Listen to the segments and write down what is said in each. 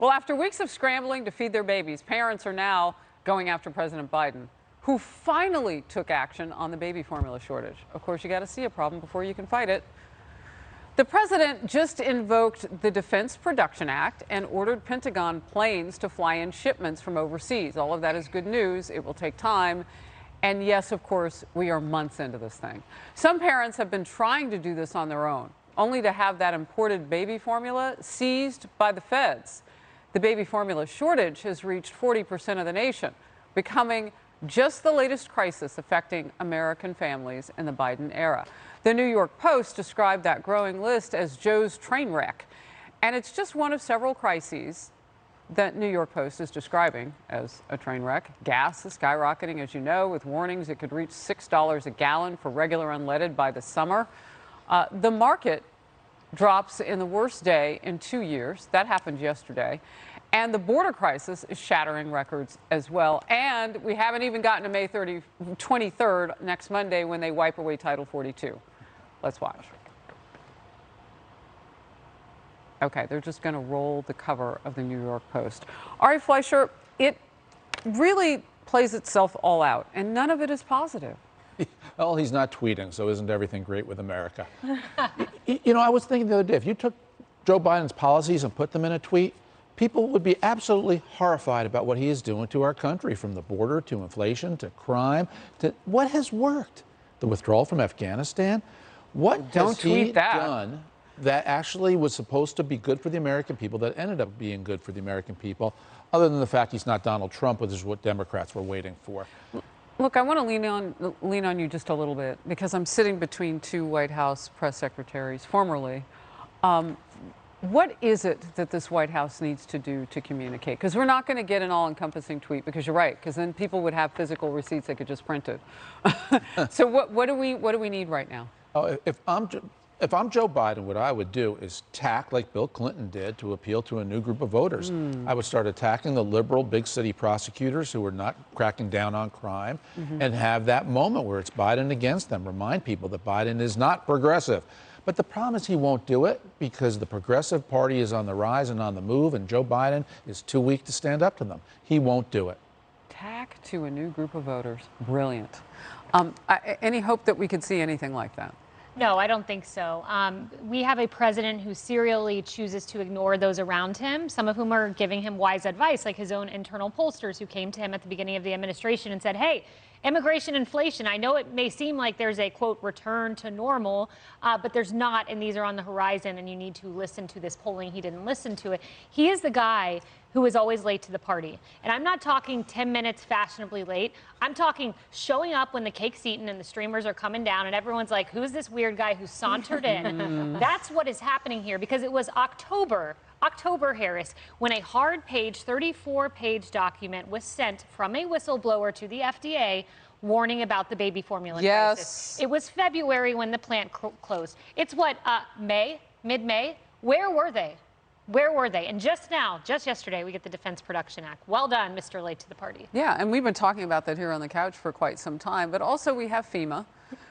Well, after weeks of scrambling to feed their babies, parents are now going after President Biden, who finally took action on the baby formula shortage. Of course, you got to see a problem before you can fight it. The president just invoked the Defense Production Act and ordered Pentagon planes to fly in shipments from overseas. All of that is good news. It will take time. And yes, of course, we are months into this thing. Some parents have been trying to do this on their own, only to have that imported baby formula seized by the feds. The baby formula shortage has reached 40% of the nation, becoming just the latest crisis affecting American families in the Biden era. The New York Post described that growing list as Joe's train wreck. And it's just one of several crises that New York Post is describing as a train wreck. Gas is skyrocketing, as you know, with warnings it could reach $6 a gallon for regular unleaded by the summer. The market drops in the worst day in 2 years. That happened yesterday. And the border crisis is shattering records as well. And we haven't even gotten to May 23rd, next Monday, when they wipe away Title 42. Let's watch. Okay, they're just going to roll the cover of the New York Post. Ari Fleischer, it really plays itself all out, and none of it is positive. Well, he's not tweeting, so isn't everything great with America? You know, I was thinking the other day, if you took Joe Biden's policies and put them in a tweet, people would be absolutely horrified about what he is doing to our country, from the border to inflation to crime to what has worked. The withdrawal from Afghanistan. What has he done that actually was supposed to be good for the American people that ended up being good for the American people, other than the fact he's not Donald Trump, which is what Democrats were waiting for? Look, I want to lean on you just a little bit, because I'm sitting between two White House press secretaries, formerly. What is it that this White House needs to do to communicate? Because we're not going to get an all-encompassing tweet, because you're right, because then people would have physical receipts they could just print it. So what do we need right now? Oh, if I'm Joe Biden, what I would do is tack like Bill Clinton did to appeal to a new group of voters. I would start attacking the liberal big city prosecutors who are not cracking down on crime, and have that moment where it's Biden against them. Remind people that Biden is not progressive. But the problem is he won't do it, because the Progressive Party is on the rise and on the move, and Joe Biden is too weak to stand up to them. He won't do it. Tack to a new group of voters. Brilliant. Any hope that we could see anything like that? No, I don't think so. We have a president who serially chooses to ignore those around him, some of whom are giving him wise advice, like his own internal pollsters who came to him at the beginning of the administration and said, hey, immigration, inflation, I know it may seem like there's a, quote, return to normal, but there's not, and these are on the horizon, and you need to listen to this polling. He didn't listen to it. He is the guy who is always late to the party. And I'm not talking 10 minutes fashionably late. I'm talking showing up when the cake's eaten and the streamers are coming down and everyone's like, who's this weird guy who sauntered in? That's what is happening here, because it was October, Harris, when a hard-page, 34-page document was sent from a whistleblower to the FDA warning about the baby formula crisis. It was February when the plant closed. It's what, mid-May? Where were they? Where were they? And just now, just yesterday, we get the Defense Production Act. Well done, Mr. Late to the Party. Yeah, and we've been talking about that here on the couch for quite some time. But also we have FEMA.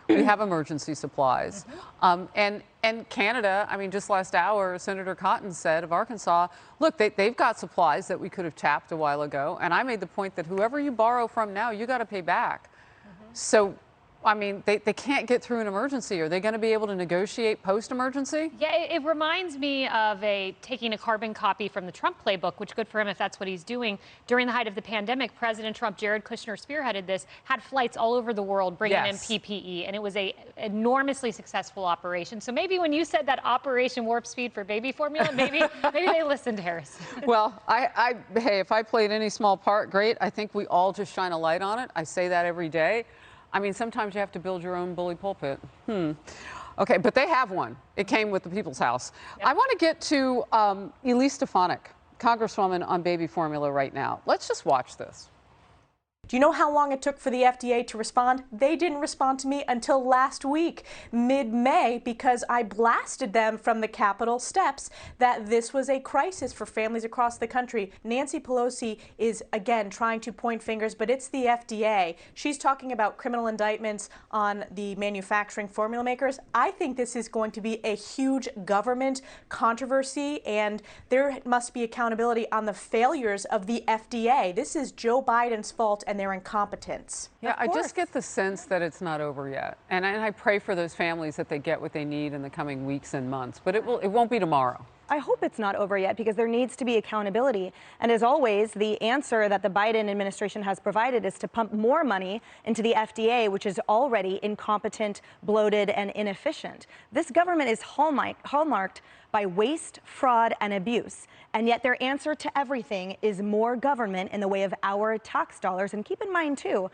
We have emergency supplies. And Canada, I mean, just last hour, Senator Cotton said of Arkansas, look, they've got supplies that we could have tapped a while ago. And I made the point that whoever you borrow from now, you got to pay back. So, I mean, they can't get through an emergency. Are they going to be able to negotiate post-emergency? Yeah, it reminds me of taking a carbon copy from the Trump playbook, which good for him if that's what he's doing. During the height of the pandemic, President Trump, Jared Kushner spearheaded this, had flights all over the world bringing in PPE, and it was an enormously successful operation. So maybe when you said that Operation Warp Speed for baby formula, maybe they listened to Harris. Well, hey, if I played any small part, great. I think we all just shine a light on it. I say that every day. I mean, sometimes you have to build your own bully pulpit. Okay, but they have one. It came with the People's House. Yep. I want to get to Elise Stefanik, Congresswoman on baby formula right now. Let's just watch this. Do you know how long it took for the FDA to respond? They didn't respond to me until last week, mid-May, because I blasted them from the Capitol steps that this was a crisis for families across the country. Nancy Pelosi is, again, trying to point fingers, but it's the FDA. She's talking about criminal indictments on the manufacturing formula makers. I think this is going to be a huge government controversy, and there must be accountability on the failures of the FDA. This is Joe Biden's fault and their incompetence. Yeah, I just get the sense that it's not over yet. And I pray for those families that they get what they need in the coming weeks and months. But it won't be tomorrow. I hope it's not over yet, because there needs to be accountability. And as always, the answer that the Biden administration has provided is to pump more money into the FDA, which is already incompetent, bloated, and inefficient. This government is hallmarked by waste, fraud, and abuse. And yet their answer to everything is more government in the way of our tax dollars. And keep in mind, too,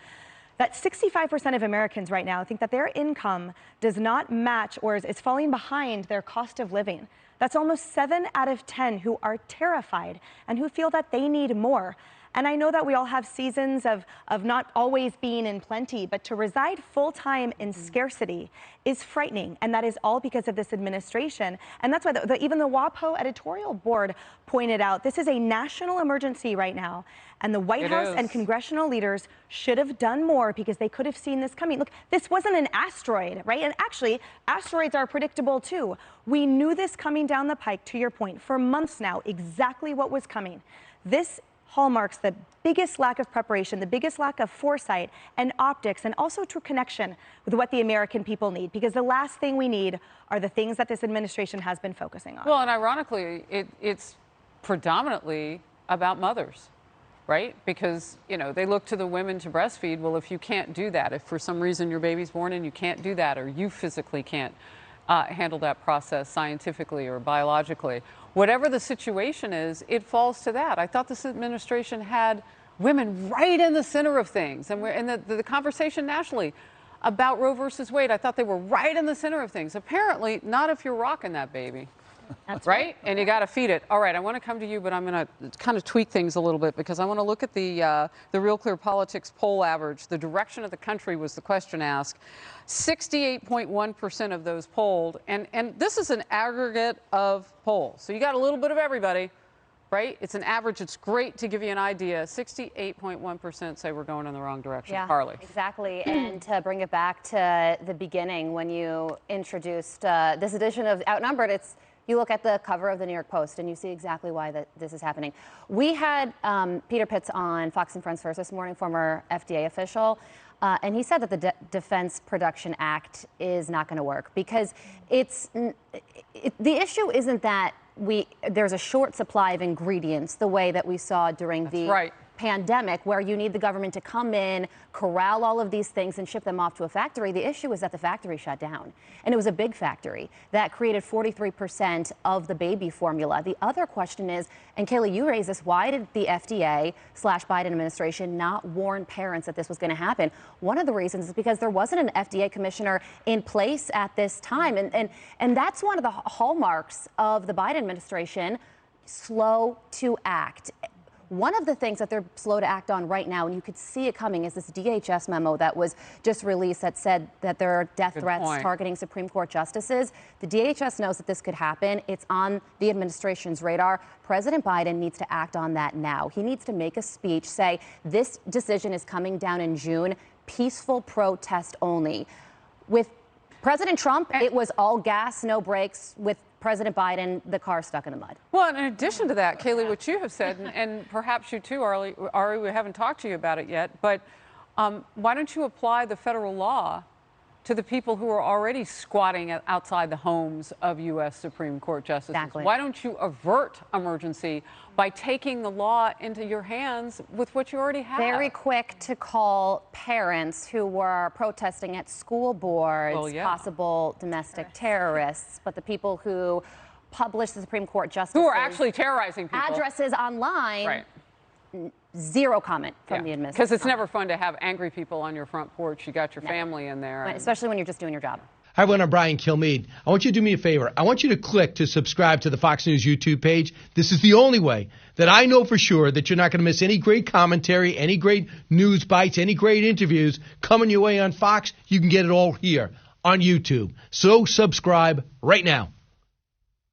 that 65% of Americans right now think that their income does not match or is falling behind their cost of living. That's almost 7 out of 10 who are terrified and who feel that they need more. And I know that we all have seasons of not always being in plenty, but to reside full-time in scarcity is frightening. And that is all because of this administration. And that's why even the WAPO editorial board pointed out this is a national emergency right now. And the White House and congressional leaders should have done more, because they could have seen this coming. Look, this wasn't an asteroid, right? And actually, asteroids are predictable too. We knew this coming down the pike, to your point, for months now, exactly what was coming. This hallmarks the biggest lack of preparation, the biggest lack of foresight and optics, and also true connection with what the American people need, because the last thing we need are the things that this administration has been focusing on. Well, and ironically, it's predominantly about mothers, right? Because, you know, they look to the women to breastfeed. Well, if you can't do that, if for some reason your baby's born and you can't do that, or you physically can't handle that process scientifically or biologically, whatever the situation is, it falls to that. I thought this administration had women right in the center of things, and the conversation nationally about Roe versus Wade, I thought they were right in the center of things. Apparently, not if you're rocking that baby. That's right? And you got to feed it. All right, I want to come to you, but I'm going to kind of tweak things a little bit, because I want to look at the Real Clear Politics poll average. The direction of the country was the question asked. 68.1% of those polled, and this is an aggregate of polls. So you got a little bit of everybody, right? It's an average. It's great to give you an idea. 68.1% say we're going in the wrong direction. Yeah, Carly. exactly. And to bring it back to the beginning, when you introduced this edition of Outnumbered, you look at the cover of the New York Post and you see exactly why this is happening. We had Peter Pitts on Fox and Friends First this morning, former FDA official, and he said that the Defense Production Act is not going to work, because the issue isn't that there's a short supply of ingredients the way that we saw during the pandemic, where you need the government to come in, corral all of these things and ship them off to a factory. The issue is that the factory shut down, and it was a big factory that created 43% of the baby formula. The other question is, and Kaylee, you raised this, why did the FDA/Biden administration not warn parents that this was going to happen? One of the reasons is because there wasn't an FDA commissioner in place at this time, and that's one of the hallmarks of the Biden administration: slow to act. One of the things that they're slow to act on right now, and you could see it coming, is this DHS memo that was just released that said that there are death threats targeting Supreme Court justices. The DHS knows that this could happen. It's on the administration's radar. President Biden needs to act on that now. He needs to make a speech, say this decision is coming down in June, peaceful protest only. With President Trump, it was all gas, no brakes. With President Biden, the car stuck in the mud. Well, and in addition to that, Kaylee, what you have said, and perhaps you too, Ari, we haven't talked to you about it yet, but why don't you apply the federal law to the people who are already squatting outside the homes of U.S. Supreme Court justices? Exactly. Why don't you avert emergency by taking the law into your hands with what you already have? Very quick to call parents who were protesting at school boards, possible domestic terrorists, but the people who publish the Supreme Court justices, who are actually terrorizing people, addresses online. Right. Zero comment from the administration. Because it's never fun to have angry people on your front porch. You got your family in there. Especially when you're just doing your job. Hi, everyone. I'm Brian Kilmeade. I want you to do me a favor. I want you to click to subscribe to the Fox News YouTube page. This is the only way that I know for sure that you're not going to miss any great commentary, any great news bites, any great interviews coming your way on Fox. You can get it all here on YouTube. So subscribe right now.